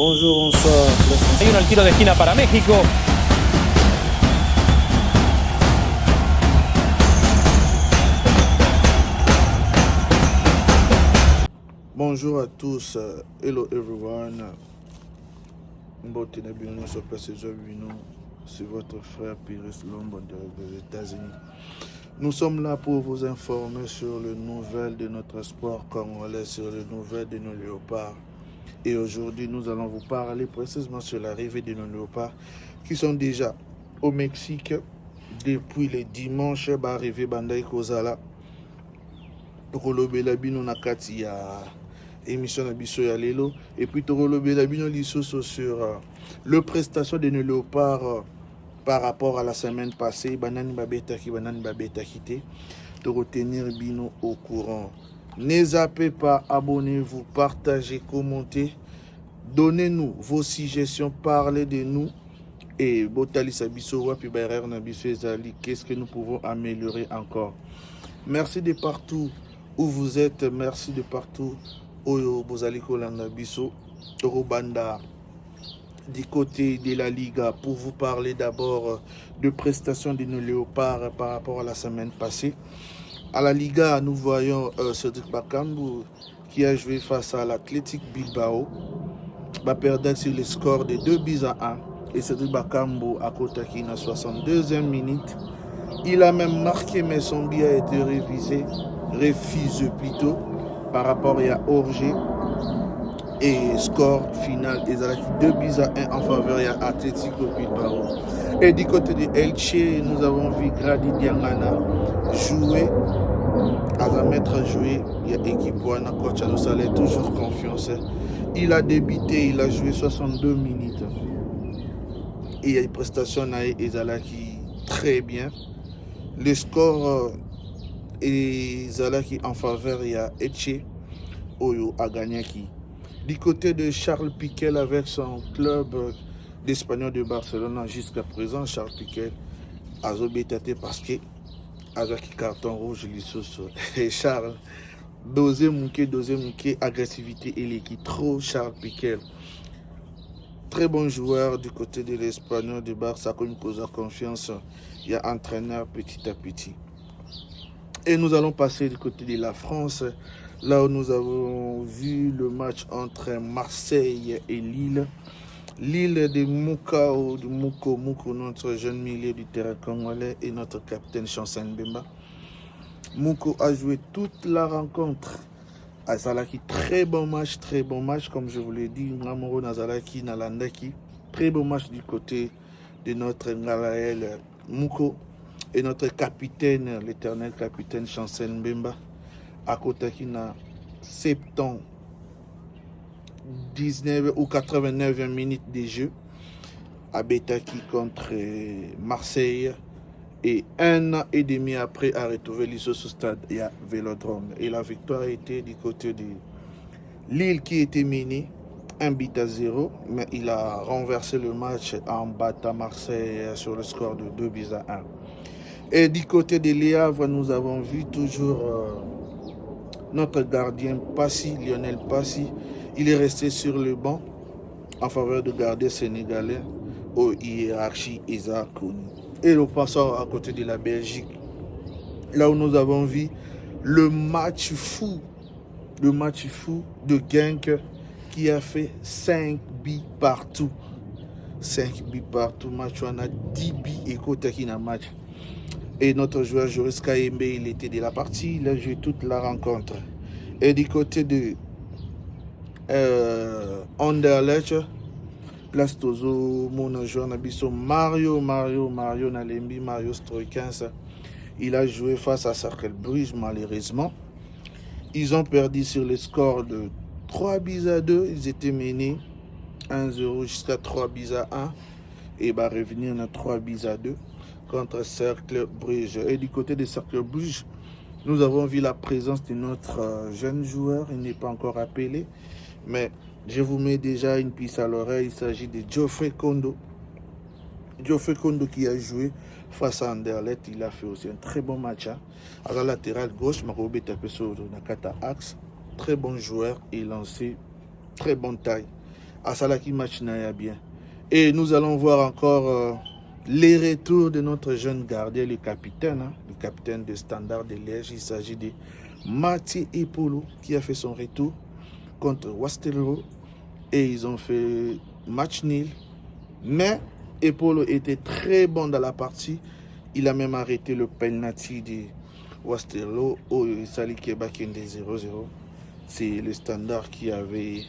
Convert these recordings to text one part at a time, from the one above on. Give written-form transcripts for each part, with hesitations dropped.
Bonjour, bonsoir. Hay uno al tiro de esquina para México. Bonjour à tous. Hello everyone. C'est votre frère Pires Lombo des États-Unis. Nous sommes là pour vous informer sur les nouvelles de notre sport congolais, sur les nouvelles de nos léopards. Et aujourd'hui, nous allons vous parler précisément sur l'arrivée de nos léopards qui sont déjà au Mexique depuis le dimanche. Arrivé Bandai Kozala. Tokolobela bino na kati ya émission na biso ya lelo. Et puis tokolobela bino lisusu sur le prestation de nos léopards par rapport à la semaine passée. Banani babetaki, banani babetaki te. Retenir bino au courant. Ne zappez pas, abonnez-vous, partagez, commentez. Donnez-nous vos suggestions, parlez de nous. Et Botali Sabiso, Wapi Barer Nabiso Ezali, qu'est-ce que nous pouvons améliorer encore? Merci de partout où vous êtes, merci de partout où Bozali Kolanda Biso, Torobanda, du côté de la Liga, pour vous parler d'abord de prestations de nos léopards par rapport à la semaine passée. À la Liga, nous voyons Cédric Bakambu qui a joué face à l'Athletic Bilbao. Va perdre sur le score de 2-1. Et Cédric Bakambu à Kotaki à 62e minute. Il a même marqué, mais son billet a été refusé plutôt par rapport à Orgé. Et score final, ils ont 2-1 en faveur de Atlético Bilbao. Et du côté de Elche, nous avons vu Grady Diangana jouer. À la maître jouer, il y a équipe Wana coach Anosale, toujours confiance. Il a débuté, il a joué 62 minutes. Et il y a une prestation à Ezalaki très bien. Le score Ezalaki en faveur, il y a Etche Oyo Aganyaki. Du côté de Charles Piquel avec son club d'Espagnol de Barcelone jusqu'à présent, Charles Piquel a zobétaté parce que avec carton rouge, et Charles, doser mouké, agressivité et l'équipe trop Charles Piquel. Très bon joueur du côté de l'Espagnol de Barça, comme cause confiance, il y a entraîneur petit à petit. Et nous allons passer du côté de la France, là où nous avons vu le match entre Marseille et Lille. Lille de Moukao, de Mouko, notre jeune milieu du terrain congolais et notre capitaine Chancel Mbemba. Mouko a joué toute la rencontre. Azalaki, très bon match, comme je vous l'ai dit. Namoro Nazalaki, Nalandaki. Très bon match du côté de notre Ngalael Mouko et notre capitaine, l'éternel capitaine Chancel Mbemba. À côté qui n'a 70. 19 ou 89 minutes de jeu à Betaki contre Marseille et 1 an et demi après a retrouvé l'issue au stade et à Vélodrome. Et la victoire était du côté de Lille qui était menée 1-0, mais il a renversé le match en battant Marseille sur le score de 2-1. Et du côté de Léavre, nous avons vu toujours notre gardien Passy, Lionel Passy. Il est resté sur le banc en faveur de garder sénégalais aux hiérarchies Isaakouni. Et nous passons à côté de la Belgique, là où nous avons vu le match fou de Genk qui a fait 5 buts partout. 5 buts partout, match on a 10 buts et côté qui n'a match. Et notre joueur Joris Kayembe, il était de la partie, il a joué toute la rencontre. Et du côté de Anderlecht, place Tozo, mon joueur Nabiso Mario Nalembi, Mario Stroikens. Il a joué face à Cercle Bruges, malheureusement. Ils ont perdu sur le score de 3-2. Ils étaient menés 1-0 jusqu'à 3-1. Et va revenir à 3-2 contre Cercle Bruges. Et du côté de Cercle Bruges, nous avons vu la présence de notre jeune joueur. Il n'est pas encore appelé. Mais je vous mets déjà une piste à l'oreille. Il s'agit de Geoffrey Kondo. Geoffrey Kondo qui a joué face à Anderlecht. Il a fait aussi un très bon match. À la latérale gauche, Marobe Tapeso Nakata Axe. Très bon joueur et lancé. Très bonne taille. à Salaki match Naya bien. Et nous allons voir encore les retours de notre jeune gardien, le capitaine de Standard de Liège. Il s'agit de Mathieu Epolo qui a fait son retour contre Wastelero et ils ont fait match nul. Mais Epolo était très bon dans la partie. Il a même arrêté le penalty de Wastelero au Sali Kebakende 0-0. C'est le Standard qui avait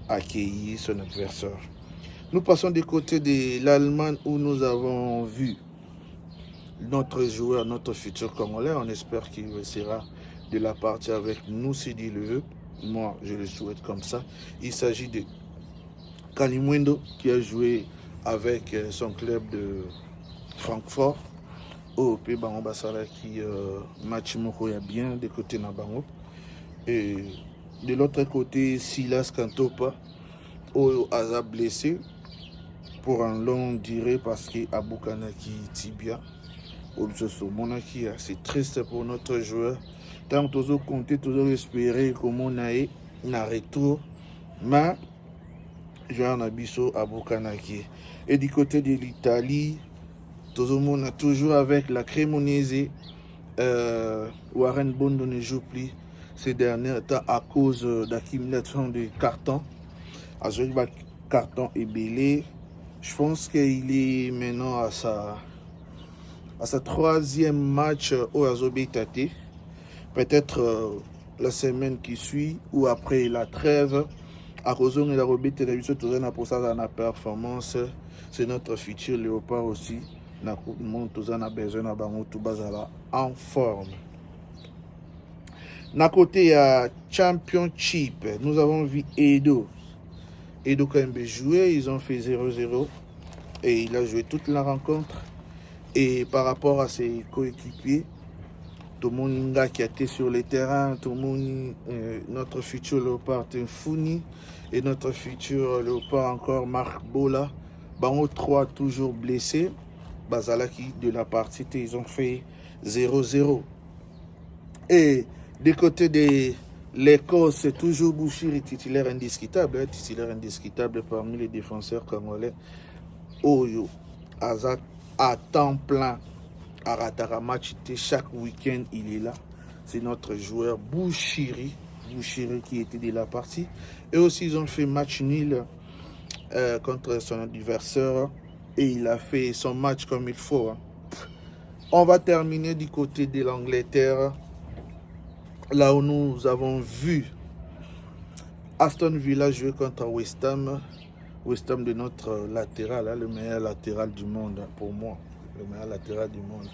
accueilli son adversaire. Nous passons du côté de l'Allemagne où nous avons vu notre joueur, notre futur Congolais. On espère qu'il sera de la partie avec nous s'il le veut. Moi, je le souhaite comme ça. Il s'agit de Kalimwendo qui a joué avec son club de Francfort. Au Pays Bango Basara qui match Moko ya bien de côté Nabango. Et de l'autre côté, Silas Kantopa au hasard blessé pour un long durée parce que Abukanaki Tibia. C'est triste pour notre joueur. Tant que nous comptons, toujours espérer comment on a un retour. Mais joueur Nabiso Abukanaki. Et du côté de l'Italie, tout le monde a toujours avec la Cremonese. Warren Bondo ne joue plus ces derniers temps à cause d'accumulation de cartons. À ce carton est belé. Je pense qu'il est maintenant à sa troisième match au Azobetate. Peut-être la semaine qui suit ou après la trêve. À cause de la Robite de la pour ça dans la performance. C'est notre futur léopard aussi. Nous avons besoin de en forme. D'un côté, à Championship, nous avons vu Edo. Edo quand même joué, ils ont fait 0-0 et il a joué toute la rencontre. Et par rapport à ses coéquipiers, tout le monde qui a été sur le terrain, tout le monde, notre futur léopard Founi et notre futur léopard encore Marc Bola, Bango 3 toujours blessés. Bazalaki de la partie, ils ont fait 0-0. Et du côté de l'Écosse, c'est toujours Bouchiri, titulaire indiscutable parmi les défenseurs congolais. Oyo, Azak, à temps plein, à Ratara match, chaque week-end, il est là. C'est notre joueur Bouchiri qui était de la partie. Et aussi, ils ont fait match nul contre son adversaire. Et il a fait son match comme il faut. On va terminer du côté de l'Angleterre. Là où nous avons vu Aston Villa jouer contre West Ham. West Ham de notre latéral, le meilleur latéral du monde pour moi. Le meilleur latéral du monde.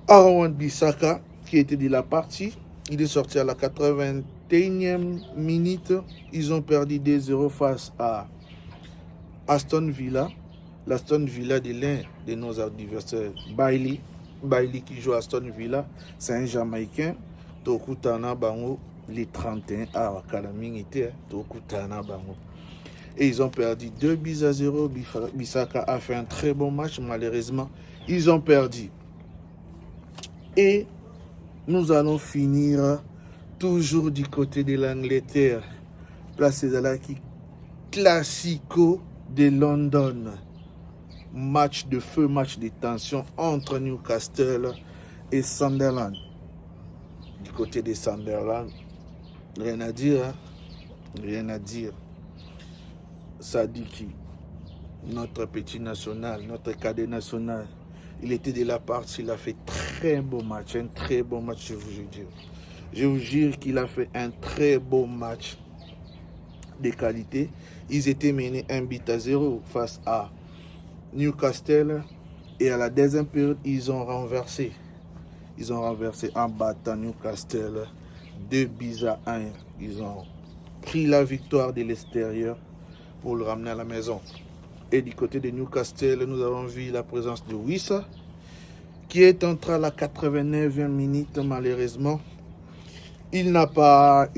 Aaron Wan-Bissaka qui était de la partie. Il est sorti à la 81e minute. Ils ont perdu 2-0 face à Aston Villa. L'Aston Villa de l'un de nos adversaires, Bailey qui joue à Aston Villa, c'est un Jamaïcain. Tokutana Bango, les 31 à Kalaming était Tokutana Bango. Et ils ont perdu 2-0. Bissaka a fait un très bon match, malheureusement. Ils ont perdu. Et nous allons finir toujours du côté de l'Angleterre. Place Zalaki Classico de London. Match de feu, match de tension entre Newcastle et Sunderland. Du côté de Sunderland, rien à dire. Rien à dire. Sadiki, notre petit national, notre cadet national, il était de la partie, il a fait très beau match, un très bon match, je vous jure. Je vous jure qu'il a fait un très beau match de qualité. Ils étaient menés 1-0 face à Newcastle et à la deuxième période, ils ont renversé en battant Newcastle 2-1. Ils ont pris la victoire de l'extérieur pour le ramener à la maison. Et du côté de Newcastle, nous avons vu la présence de Wissa qui est entré à la 89e minute malheureusement. Il n'a pas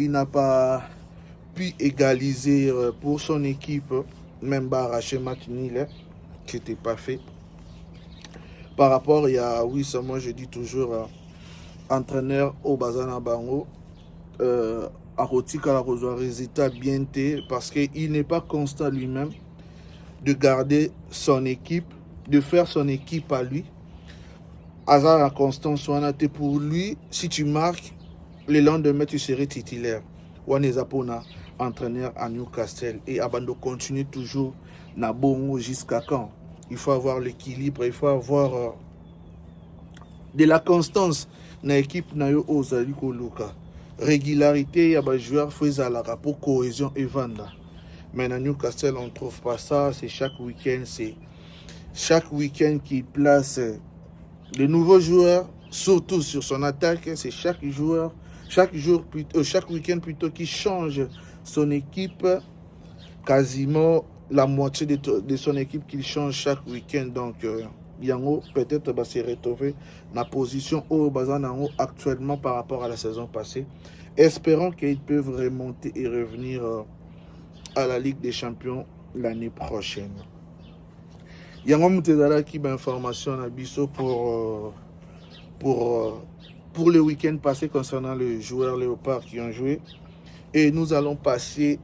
pu égaliser pour son équipe, même pas arracher match nul, qui n'était pas fait. Par rapport à moi je dis toujours entraîneur au Bazana Bango, akotika la kozwa résultat bien té parce que il n'est pas constant lui-même de garder son équipe, de faire son équipe à lui. Hasard la constance wana té pour lui, si tu marques le lendemain tu serais titulaire. Waneza pona entraîneur à Newcastle et Abando continue toujours na bongo jusqu'à quand? Il faut avoir l'équilibre, il faut avoir de la constance na équipe na yo ozali koluka. Régularité ya ba joueur faut ezalaka pour cohésion et vanda. Mais à Newcastle on trouve pas ça, c'est chaque week-end qu'il place de nouveaux joueurs, surtout sur son attaque, c'est chaque week-end plutôt qui change son équipe, quasiment la moitié de son équipe qu'il change chaque week-end. Donc, Yango peut-être va se retrouver dans la position où Bazanango actuellement par rapport à la saison passée. Espérons qu'ils peuvent remonter et revenir à la Ligue des Champions l'année prochaine. Yango Moutezala qui m'a information à Bisso pour le week-end passé concernant les joueurs léopards qui ont joué. Et nous allons passer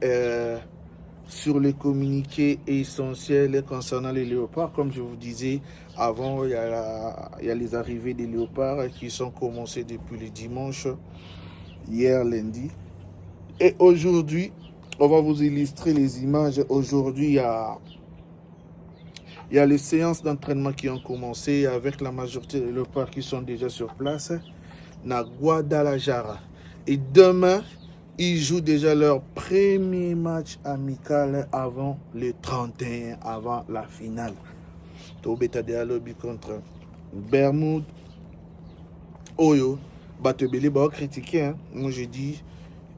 sur les communiqués essentiels concernant les léopards. Comme je vous disais, avant, il y a les arrivées des léopards qui sont commencées depuis le dimanche, hier lundi. Et aujourd'hui, on va vous illustrer les images. Aujourd'hui, il y a les séances d'entraînement qui ont commencé avec la majorité des léopards qui sont déjà sur place na Guadalajara. Et demain, ils jouent déjà leur premier match amical avant le 31, avant la finale. Tobeta de Alobi contre Bermude. Oyo, Batebele va critiquer. Moi, je dis,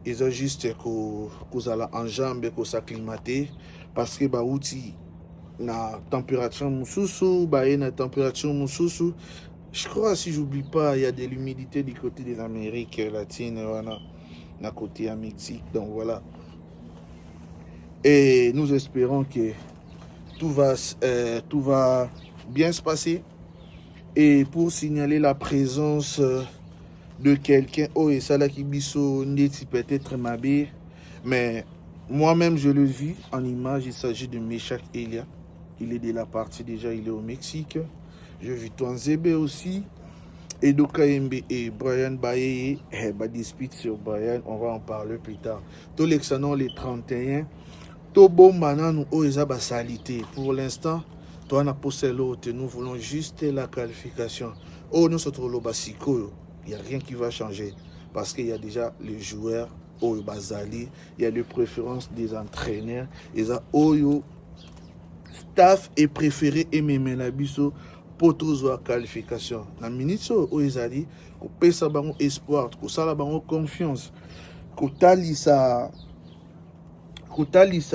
ils ont juste qu'ils allaient en jambe, qu'ils s'acclimater parce que outil na température mususu, na température mususu. Je crois, si j'oublie pas, il y a de l'humidité du côté de l'Amérique latine, na côté à Mexique. Donc voilà. Et nous espérons que tout va bien se passer. Et pour signaler la présence de quelqu'un, et ça là qui biso ndeti peut-être mabé, mais moi-même je le vis en image. Il s'agit de Meshak Elia. Il est de la partie déjà, il est au Mexique. Je vis Toanzebe aussi. Edo Kayembe et Brian Baye, dispute sur Brian, on va en parler plus tard. Tous les Xanon, les 31. Tobo Manan ou Oeza Basalité. Pour l'instant, toi, on a posé l'autre. Nous voulons juste la qualification. Oh, nous sommes au Basiko. Il n'y a rien qui va changer. Parce qu'il y a déjà les joueurs, Oyo Bazali. Il y a les préférences des entraîneurs. Et ça, Oyo. Staff est préféré et même la biso pour tous la qualification. La ministre Oezali, ko pesa bango espoir, ko sala bango confiance, ko talisa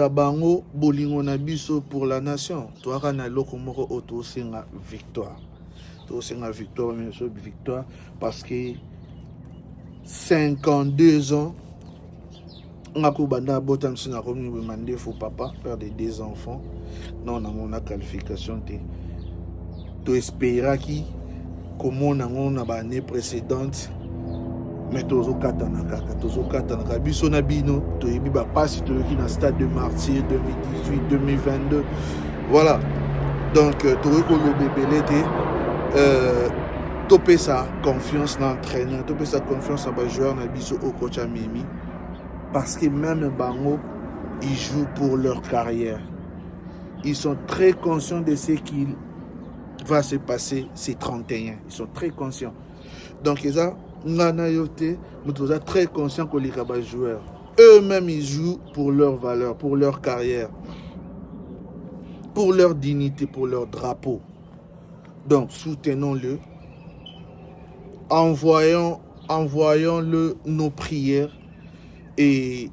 bango bolingo na biso pour la nation. Toi na loko moko auto singa victoire. To singa victoire mais victoire parce que 52 ans on a banda botam sina romi demandé faut papa père de 2 enfants. Non, on a qualification. Tu espérais qui, comme on a l'année précédente, mais tu as katana. Bisona bino, tu as passé dans le stade de martyr 2018, 2022. Voilà. Donc, tu as le bébé, tu as sa confiance dans l'entraîneur, tu as sa confiance dans le joueur, dans le coach Mimi. Parce que même Bango, ils jouent pour leur carrière. Ils sont très conscients de ce qu'il va se passer ces 31. Ils sont très conscients. Donc, ils sont très conscients que les joueurs, eux-mêmes, ils jouent pour leur valeur, pour leur carrière, pour leur dignité, pour leur drapeau. Donc, soutenons-le. Envoyons-le nos prières. Et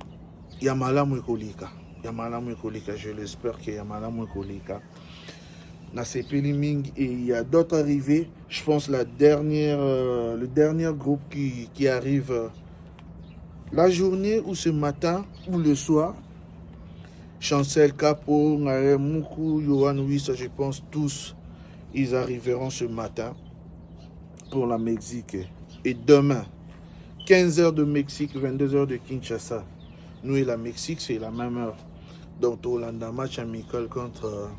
Yamala Mwekolika. Je l'espère que Yamala Mwekolika. Na Sepeliming et il y a d'autres arrivées. Je pense le dernier groupe qui arrive la journée ou ce matin ou le soir. Chancel Capo, Ngare Moukou, Yohan Wissa, je pense tous, ils arriveront ce matin pour la Mexique. Et demain, 15 heures de Mexique, 22 heures de Kinshasa. Nous et la Mexique, c'est la même heure. Donc, Hollanda, match amical contre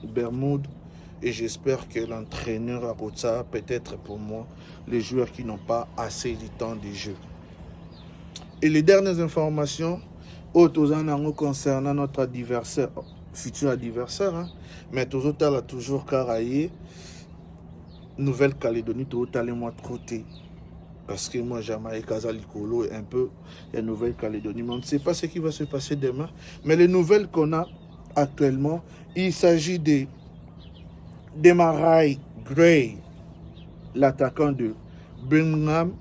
Bermude. Et j'espère que l'entraîneur a ça, peut-être pour moi, les joueurs qui n'ont pas assez de temps de jeu. Et les dernières informations, concernant notre adversaire, futur adversaire, hein, mais toujours Caraïe, Nouvelle-Calédonie, tout le mois de parce que moi, Jamaïque, Kazalikolo, un peu, la Nouvelle-Calédonie. Mais on ne sait pas ce qui va se passer demain. Mais les nouvelles qu'on a actuellement, il s'agit de Demarai Gray, l'attaquant de Birmingham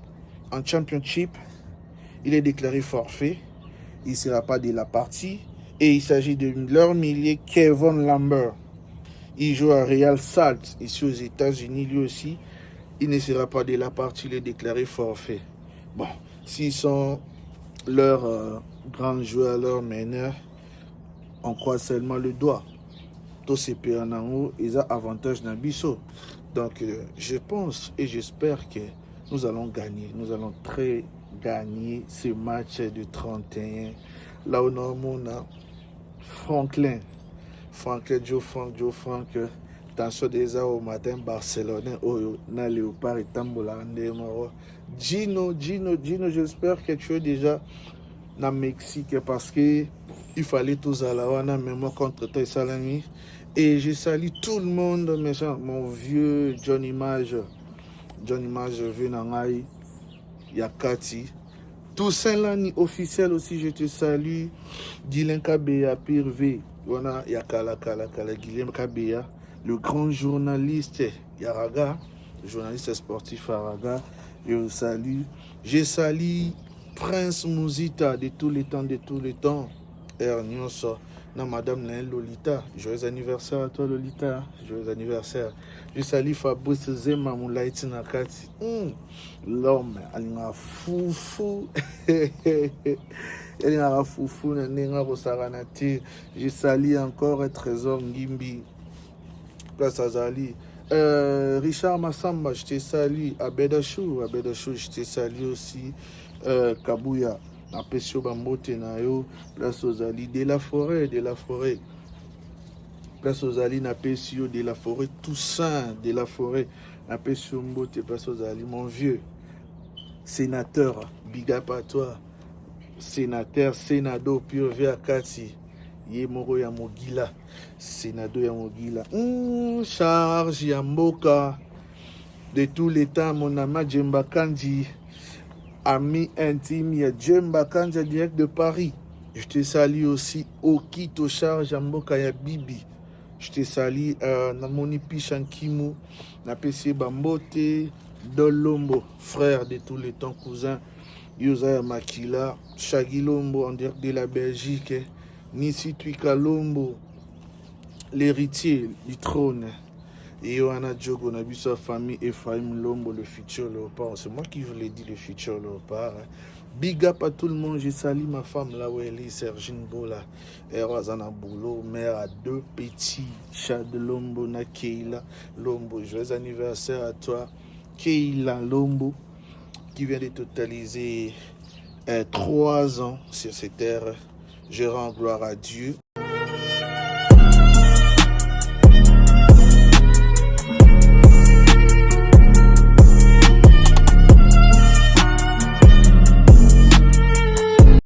en Championship. Il est déclaré forfait. Il ne sera pas de la partie. Et il s'agit de leur milieu Kevin Lambert. Il joue à Real Salt, ici aux États-Unis, lui aussi. Il ne sera pas de la partie, il est déclaré forfait. Bon, s'ils sont leurs grands joueurs, leurs meneurs, on croise seulement le doigt. Tous ces pays en haut, ils ont avantage dans Bissau. Donc, je pense et j'espère que nous allons gagner. Nous allons très gagner ce match de 31. Là où on a Franklin, Joe Frank. Attention déjà au matin Barcelonais, na Léopard et Tambola. Gino, j'espère que tu es déjà dans le Mexique parce que il fallait tous à la wana même contre toi Salami. Et je salue tout le monde, mon vieux John Image vu Nangai, Yakati. Toussaint Lani officiel aussi, je te salue. Dylan Kabeya, Pire V. Voilà, Yakala, Guillaume Kabeya. Le grand journaliste Yaraga, le journaliste sportif Yaraga, je vous salue. Je salue Prince Mouzita de tous les temps. Ernioso, non, Madame Naël Lolita, joyeux anniversaire à toi Lolita, joyeux anniversaire. Je salue Fabrice Zema Moulaïti Nakati. L'homme, il a foufou. Il a foufou, je salue encore Trésor Ngimbi. Place Azali. Richard Massamba, je te salue. Abedachou, je te salue aussi. Kabouya, Apesio Bambote Nayo, Place Ozali, de la forêt. Place Ozali, Napesio, de la forêt, Toussaint, de la forêt. Apesio Mbote, Place Ozali, mon vieux sénateur, big up à toi. Sénateur, Sénado, Pure Via Kati. Yemoro ya Mogila, Sénado ya Mogila. Charge Yamboka de tous les temps, mon ami Djemba Kandi, ami intime, il y a Djemba Kandi direct de Paris. Je te salue aussi Okito Charge Yamboka ya Bibi. Je te salue Namoni Pichankimu, Napesi Bambote, Dolombo, frère de tous les temps, cousin. Yosa Makila, Chagilombo en direct de la Belgique. Nisi Tuikalombo, l'héritier du trône. Et Yohana Djogo, on a vu sa famille, Ephraim Lombo, le futur léopard. C'est moi qui vous l'ai dit, le futur léopard. Big up à tout le monde. Je salue ma femme là où elle est, Sergine Bola. Erazana Boulot, mère à 2 petits chats de Lombo, na Keila Lombo. Joyeux anniversaire à toi, Keila Lombo, qui vient de totaliser 3 ans sur cette terre. Je rends gloire à Dieu